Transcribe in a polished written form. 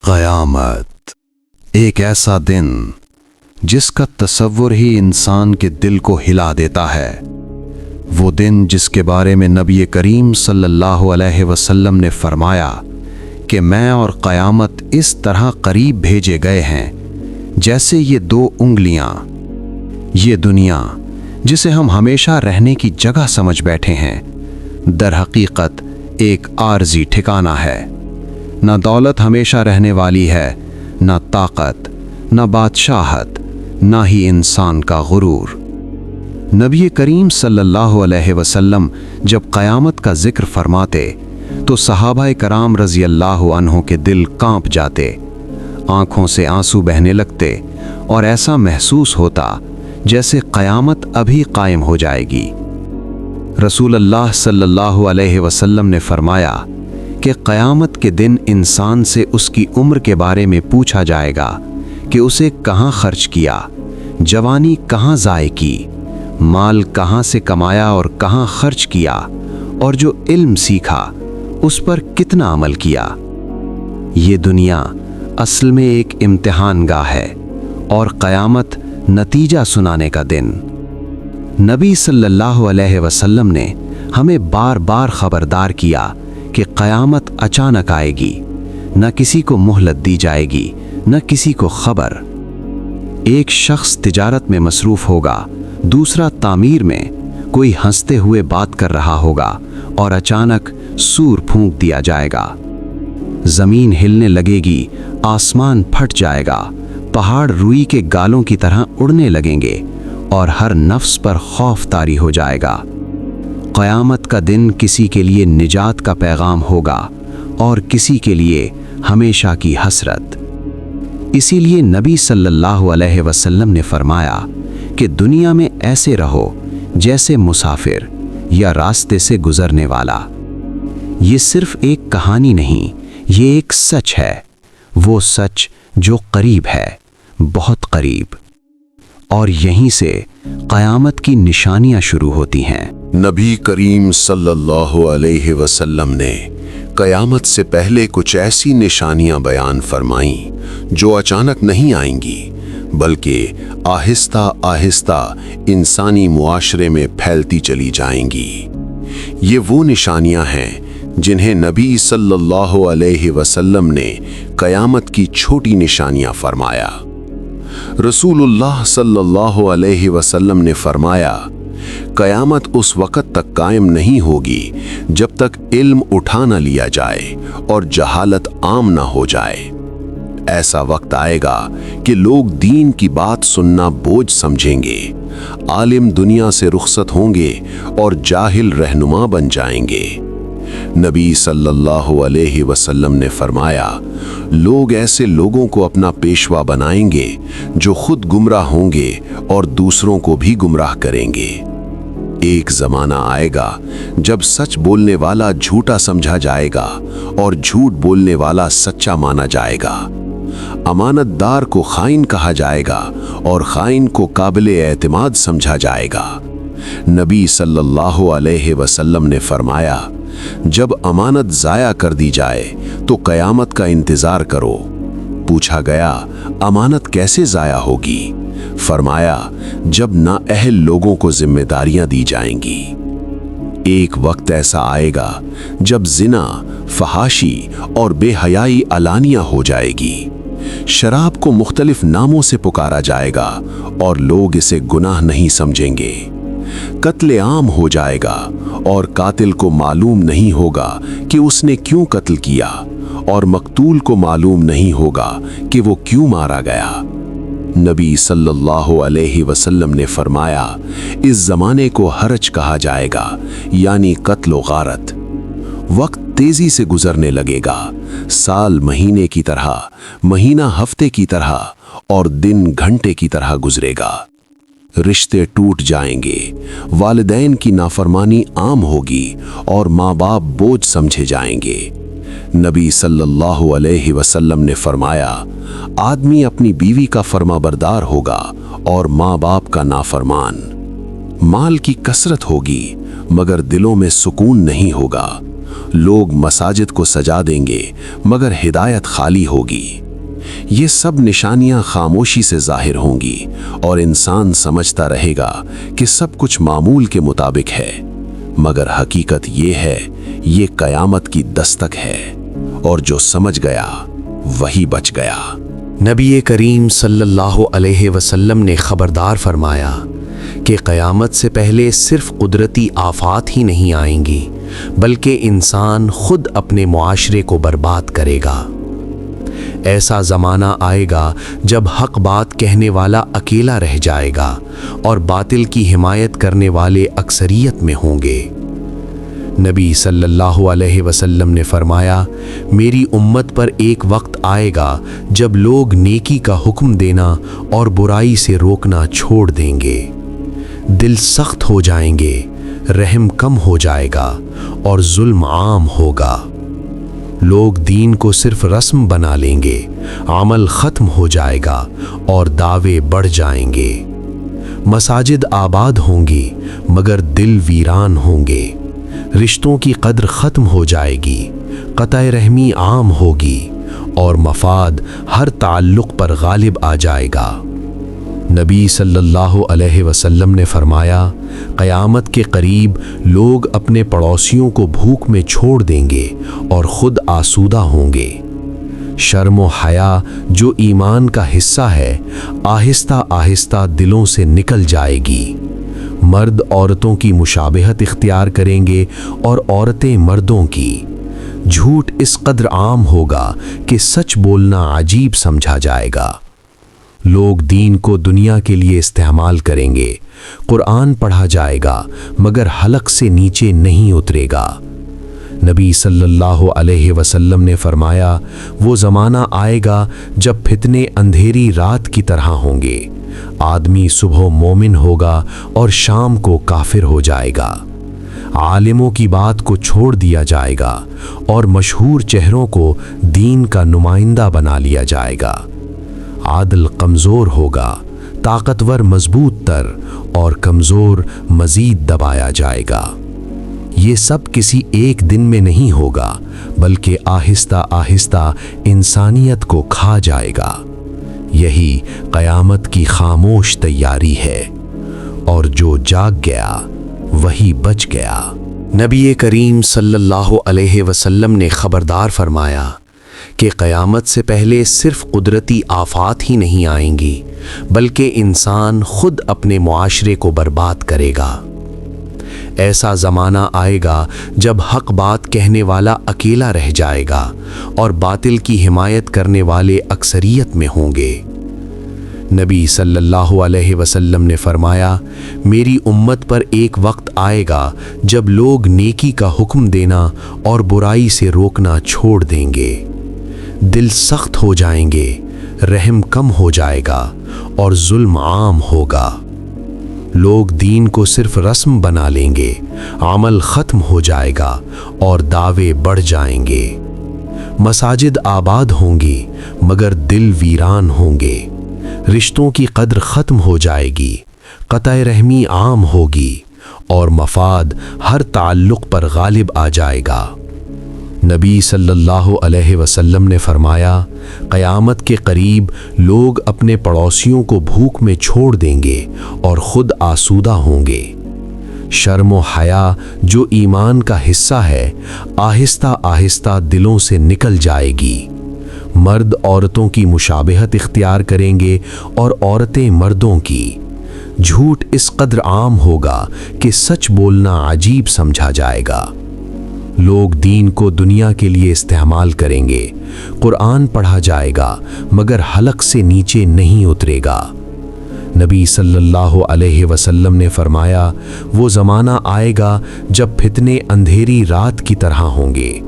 قیامت ایک ایسا دن جس کا تصور ہی انسان کے دل کو ہلا دیتا ہے۔ وہ دن جس کے بارے میں نبی کریم صلی اللہ علیہ وسلم نے فرمایا کہ میں اور قیامت اس طرح قریب بھیجے گئے ہیں جیسے یہ دو انگلیاں۔ یہ دنیا جسے ہم ہمیشہ رہنے کی جگہ سمجھ بیٹھے ہیں، در حقیقت ایک عارضی ٹھکانہ ہے۔ نہ دولت ہمیشہ رہنے والی ہے، نہ طاقت، نہ بادشاہت، نہ ہی انسان کا غرور۔ نبی کریم صلی اللہ علیہ وسلم جب قیامت کا ذکر فرماتے تو صحابہ کرام رضی اللہ عنہ کے دل کانپ جاتے، آنکھوں سے آنسو بہنے لگتے اور ایسا محسوس ہوتا جیسے قیامت ابھی قائم ہو جائے گی۔ رسول اللہ صلی اللہ علیہ وسلم نے فرمایا کہ قیامت کے دن انسان سے اس کی عمر کے بارے میں پوچھا جائے گا کہ اسے کہاں خرچ کیا، جوانی کہاں ضائع کی، مال کہاں سے کمایا اور کہاں خرچ کیا، اور جو علم سیکھا اس پر کتنا عمل کیا۔ یہ دنیا اصل میں ایک امتحان گاہ ہے اور قیامت نتیجہ سنانے کا دن۔ نبی صلی اللہ علیہ وسلم نے ہمیں بار بار خبردار کیا کہ قیامت اچانک آئے گی، نہ کسی کو مہلت دی جائے گی، نہ کسی کو خبر۔ ایک شخص تجارت میں مصروف ہوگا، دوسرا تعمیر میں، کوئی ہنستے ہوئے بات کر رہا ہوگا اور اچانک سور پھونک دیا جائے گا۔ زمین ہلنے لگے گی، آسمان پھٹ جائے گا، پہاڑ روئی کے گالوں کی طرح اڑنے لگیں گے اور ہر نفس پر خوف طاری ہو جائے گا۔ قیامت کا دن کسی کے لیے نجات کا پیغام ہوگا اور کسی کے لیے ہمیشہ کی حسرت۔ اسی لیے نبی صلی اللہ علیہ وسلم نے فرمایا کہ دنیا میں ایسے رہو جیسے مسافر یا راستے سے گزرنے والا۔ یہ صرف ایک کہانی نہیں، یہ ایک سچ ہے، وہ سچ جو قریب ہے، بہت قریب۔ اور یہیں سے قیامت کی نشانیاں شروع ہوتی ہیں۔ نبی کریم صلی اللہ علیہ وسلم نے قیامت سے پہلے کچھ ایسی نشانیاں بیان فرمائیں جو اچانک نہیں آئیں گی، بلکہ آہستہ آہستہ انسانی معاشرے میں پھیلتی چلی جائیں گی۔ یہ وہ نشانیاں ہیں جنہیں نبی صلی اللہ علیہ وسلم نے قیامت کی چھوٹی نشانیاں فرمایا۔ رسول اللہ صلی اللہ علیہ وسلم نے فرمایا، قیامت اس وقت تک قائم نہیں ہوگی جب تک علم اٹھا نہ لیا جائے اور جہالت عام نہ ہو جائے۔ ایسا وقت آئے گا کہ لوگ دین کی بات سننا بوجھ سمجھیں گے، عالم دنیا سے رخصت ہوں گے اور جاہل رہنما بن جائیں گے۔ نبی صلی اللہ علیہ وسلم نے فرمایا، لوگ ایسے لوگوں کو اپنا پیشوا بنائیں گے جو خود گمراہ ہوں گے اور دوسروں کو بھی گمراہ کریں گے۔ ایک زمانہ آئے گا جب سچ بولنے والا جھوٹا سمجھا جائے گا اور جھوٹ بولنے والا سچا مانا جائے گا۔ امانت دار کو خائن کہا جائے گا اور خائن کو قابل اعتماد سمجھا جائے گا۔ نبی صلی اللہ علیہ وسلم نے فرمایا، جب امانت ضائع کر دی جائے تو قیامت کا انتظار کرو۔ پوچھا گیا، امانت کیسے ضائع ہوگی؟ فرمایا، جب نااہل لوگوں کو ذمہ داریاں دی جائیں گی۔ ایک وقت ایسا آئے گا جب زنا، فحاشی اور بے حیائی علانیہ ہو جائے گی۔ شراب کو مختلف ناموں سے پکارا جائے گا اور لوگ اسے گناہ نہیں سمجھیں گے۔ قتل عام ہو جائے گا اور قاتل کو معلوم نہیں ہوگا کہ اس نے کیوں قتل کیا، اور مقتول کو معلوم نہیں ہوگا کہ وہ کیوں مارا گیا۔ نبی صلی اللہ علیہ وسلم نے فرمایا، اس زمانے کو حرج کہا جائے گا، یعنی قتل و غارت۔ وقت تیزی سے گزرنے لگے گا، سال مہینے کی طرح، مہینہ ہفتے کی طرح اور دن گھنٹے کی طرح گزرے گا۔ رشتے ٹوٹ جائیں گے، والدین کی نافرمانی عام ہوگی اور ماں باپ بوجھ سمجھے جائیں گے۔ نبی صلی اللہ علیہ وسلم نے فرمایا، آدمی اپنی بیوی کا فرما بردار ہوگا اور ماں باپ کا نافرمان۔ مال کی کثرت ہوگی مگر دلوں میں سکون نہیں ہوگا، لوگ مساجد کو سجا دیں گے مگر ہدایت خالی ہوگی۔ یہ سب نشانیاں خاموشی سے ظاہر ہوں گی اور انسان سمجھتا رہے گا کہ سب کچھ معمول کے مطابق ہے، مگر حقیقت یہ ہے یہ قیامت کی دستک ہے، اور جو سمجھ گیا وہی بچ گیا۔ نبی کریم صلی اللہ علیہ وسلم نے خبردار فرمایا کہ قیامت سے پہلے صرف قدرتی آفات ہی نہیں آئیں گی بلکہ انسان خود اپنے معاشرے کو برباد کرے گا۔ ایسا زمانہ آئے گا جب حق بات کہنے والا اکیلا رہ جائے گا اور باطل کی حمایت کرنے والے اکثریت میں ہوں گے۔ نبی صلی اللہ علیہ وسلم نے فرمایا، میری امت پر ایک وقت آئے گا جب لوگ نیکی کا حکم دینا اور برائی سے روکنا چھوڑ دیں گے، دل سخت ہو جائیں گے، رحم کم ہو جائے گا اور ظلم عام ہوگا۔ لوگ دین کو صرف رسم بنا لیں گے، عمل ختم ہو جائے گا اور دعوے بڑھ جائیں گے۔ مساجد آباد ہوں گی مگر دل ویران ہوں گے، رشتوں کی قدر ختم ہو جائے گی، قطع رحمی عام ہوگی اور مفاد ہر تعلق پر غالب آ جائے گا۔ نبی صلی اللہ علیہ وسلم نے فرمایا، قیامت کے قریب لوگ اپنے پڑوسیوں کو بھوک میں چھوڑ دیں گے اور خود آسودہ ہوں گے۔ شرم و حیا جو ایمان کا حصہ ہے آہستہ آہستہ دلوں سے نکل جائے گی۔ مرد عورتوں کی مشابہت اختیار کریں گے اور عورتیں مردوں کی۔ جھوٹ اس قدر عام ہوگا کہ سچ بولنا عجیب سمجھا جائے گا۔ لوگ دین کو دنیا کے لیے استعمال کریں گے، قرآن پڑھا جائے گا مگر حلق سے نیچے نہیں اترے گا۔ نبی صلی اللہ علیہ وسلم نے فرمایا، وہ زمانہ آئے گا جب فتنے اندھیری رات کی طرح ہوں گے، آدمی صبح مومن ہوگا اور شام کو کافر ہو جائے گا، عالموں کی بات کو چھوڑ دیا جائے گا اور مشہور چہروں کو دین کا نمائندہ بنا لیا جائے گا، عادل کمزور ہوگا، طاقتور مضبوط تر اور کمزور مزید دبایا جائے گا۔ یہ سب کسی ایک دن میں نہیں ہوگا بلکہ آہستہ آہستہ انسانیت کو کھا جائے گا۔ یہی قیامت کی خاموش تیاری ہے، اور جو جاگ گیا وہی بچ گیا۔ نبی کریم صلی اللہ علیہ وسلم نے خبردار فرمایا کہ قیامت سے پہلے صرف قدرتی آفات ہی نہیں آئیں گی بلکہ انسان خود اپنے معاشرے کو برباد کرے گا۔ ایسا زمانہ آئے گا جب حق بات کہنے والا اکیلا رہ جائے گا اور باطل کی حمایت کرنے والے اکثریت میں ہوں گے۔ نبی صلی اللہ علیہ وسلم نے فرمایا، میری امت پر ایک وقت آئے گا جب لوگ نیکی کا حکم دینا اور برائی سے روکنا چھوڑ دیں گے، دل سخت ہو جائیں گے، رحم کم ہو جائے گا اور ظلم عام ہوگا۔ لوگ دین کو صرف رسم بنا لیں گے، عمل ختم ہو جائے گا اور دعوے بڑھ جائیں گے۔ مساجد آباد ہوں گی مگر دل ویران ہوں گے، رشتوں کی قدر ختم ہو جائے گی، قطع رحمی عام ہوگی اور مفاد ہر تعلق پر غالب آ جائے گا۔ نبی صلی اللہ علیہ وسلم نے فرمایا، قیامت کے قریب لوگ اپنے پڑوسیوں کو بھوک میں چھوڑ دیں گے اور خود آسودہ ہوں گے۔ شرم و حیا جو ایمان کا حصہ ہے آہستہ آہستہ دلوں سے نکل جائے گی۔ مرد عورتوں کی مشابہت اختیار کریں گے اور عورتیں مردوں کی۔ جھوٹ اس قدر عام ہوگا کہ سچ بولنا عجیب سمجھا جائے گا۔ لوگ دین کو دنیا کے لیے استعمال کریں گے، قرآن پڑھا جائے گا مگر حلق سے نیچے نہیں اترے گا۔ نبی صلی اللہ علیہ وسلم نے فرمایا، وہ زمانہ آئے گا جب فتنے اندھیری رات کی طرح ہوں گے،